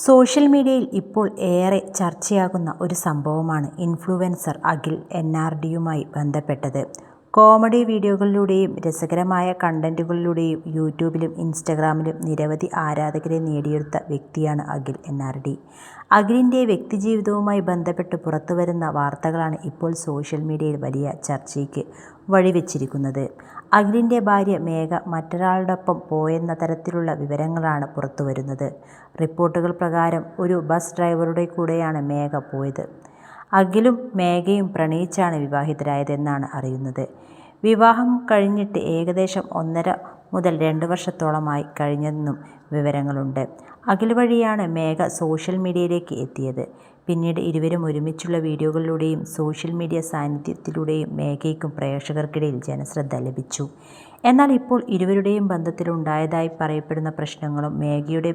Social മീഡിയയിൽ ഇപ്പോൾ ഏറെ ചർച്ചയാകുന്ന ഒരു സംഭവമാണ് ഇൻഫ്ലുവൻസർ അഖിൽ NRDയുമായി ബന്ധപ്പെട്ടത്. കോമഡി വീഡിയോകളിലൂടെയും രസകരമായ കണ്ടന്റുകളിലൂടെയും യൂട്യൂബിലും ഇൻസ്റ്റഗ്രാമിലും നിരവധി ആരാധകരെ നേടിയെടുത്ത വ്യക്തിയാണ് അഖിൽ NRD. അഖിലിൻ്റെ വ്യക്തിജീവിതവുമായി ബന്ധപ്പെട്ട് പുറത്തുവരുന്ന വാർത്തകളാണ് ഇപ്പോൾ സോഷ്യൽ മീഡിയയിൽ വലിയ ചർച്ചയ്ക്ക് വഴിവെച്ചിരിക്കുന്നത്. അഖിലിൻ്റെ ഭാര്യ മേഘ മറ്റൊരാളോടൊപ്പം പോയെന്ന തരത്തിലുള്ള വിവരങ്ങളാണ് പുറത്തുവരുന്നത്. റിപ്പോർട്ടുകൾ പ്രകാരം ഒരു ബസ് ഡ്രൈവറുടെ കൂടെയാണ് മേഘ പോയത്. അഖിലും മേഘയും പ്രണയിച്ചാണ് വിവാഹിതരായതെന്നാണ് അറിയുന്നത്. വിവാഹം കഴിഞ്ഞിട്ട് ഏകദേശം 1.5 മുതൽ 2 വർഷത്തോളമായി കഴിഞ്ഞെന്നും വിവരങ്ങളുണ്ട്. അഖിൽ വഴിയാണ് മേഘ സോഷ്യൽ മീഡിയയിലേക്ക് എത്തിയത്. പിന്നീട് ഇരുവരും ഒരുമിച്ചുള്ള വീഡിയോകളിലൂടെയും സോഷ്യൽ മീഡിയ സാന്നിധ്യത്തിലൂടെയും മേഘയ്ക്കും പ്രേക്ഷകർക്കിടയിൽ ജനശ്രദ്ധ ലഭിച്ചു. എന്നാൽ ഇപ്പോൾ ഇരുവരുടെയും ബന്ധത്തിലുണ്ടായതായി പറയപ്പെടുന്ന പ്രശ്നങ്ങളും മേഘയുടെ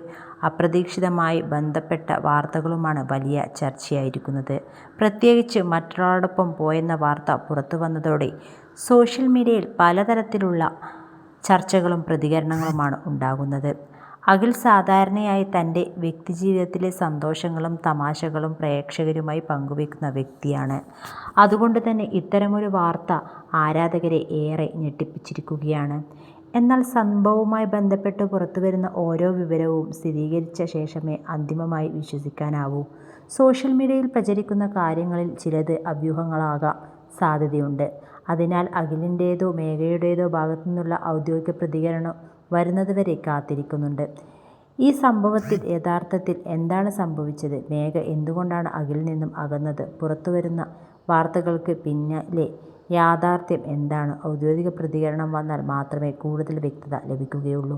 അപ്രതീക്ഷിതമായി ബന്ധപ്പെട്ട വാർത്തകളുമാണ് വലിയ ചർച്ചയായിരിക്കുന്നത്. പ്രത്യേകിച്ച് മറ്റൊരാളോടൊപ്പം പോയെന്ന വാർത്ത പുറത്തുവന്നതോടെ സോഷ്യൽ മീഡിയയിൽ പലതരത്തിലുള്ള ചർച്ചകളും പ്രതികരണങ്ങളുമാണ് ഉണ്ടാകുന്നത്. അഖിൽ സാധാരണയായി തൻ്റെ വ്യക്തിജീവിതത്തിലെ സന്തോഷങ്ങളും തമാശകളും പ്രേക്ഷകരുമായി പങ്കുവെക്കുന്ന വ്യക്തിയാണ്. അതുകൊണ്ട് തന്നെ ഇത്തരമൊരു വാർത്ത ആരാധകരെ ഏറെ ഞെട്ടിപ്പിച്ചിരിക്കുകയാണ്. എന്നാൽ സംഭവവുമായി ബന്ധപ്പെട്ട് പുറത്തുവരുന്ന ഓരോ വിവരവും സ്ഥിരീകരിച്ച ശേഷമേ അന്തിമമായി വിശ്വസിക്കാനാവൂ. സോഷ്യൽ മീഡിയയിൽ പ്രചരിക്കുന്ന കാര്യങ്ങളിൽ ചിലത് അഭ്യൂഹങ്ങളാകാൻ സാധ്യതയുണ്ട്. അതിനാൽ അഖിലിൻ്റേതോ മേഘയുടേതോ ഭാഗത്തുനിന്നുള്ള ഔദ്യോഗിക പ്രതികരണം വരുന്നതുവരെ കാത്തിരിക്കുന്നുണ്ട്. ഈ സംഭവത്തിൽ യഥാർത്ഥത്തിൽ എന്താണ് സംഭവിച്ചത്? മേഘ എന്തുകൊണ്ടാണ് അഖിലിൽ നിന്നും അകന്നത്? പുറത്തുവരുന്ന വാർത്തകൾക്ക് പിന്നിലെ യാഥാർത്ഥ്യം എന്താണ്? ഔദ്യോഗിക പ്രതികരണം വന്നാൽ മാത്രമേ കൂടുതൽ വ്യക്തത ലഭിക്കുകയുള്ളൂ.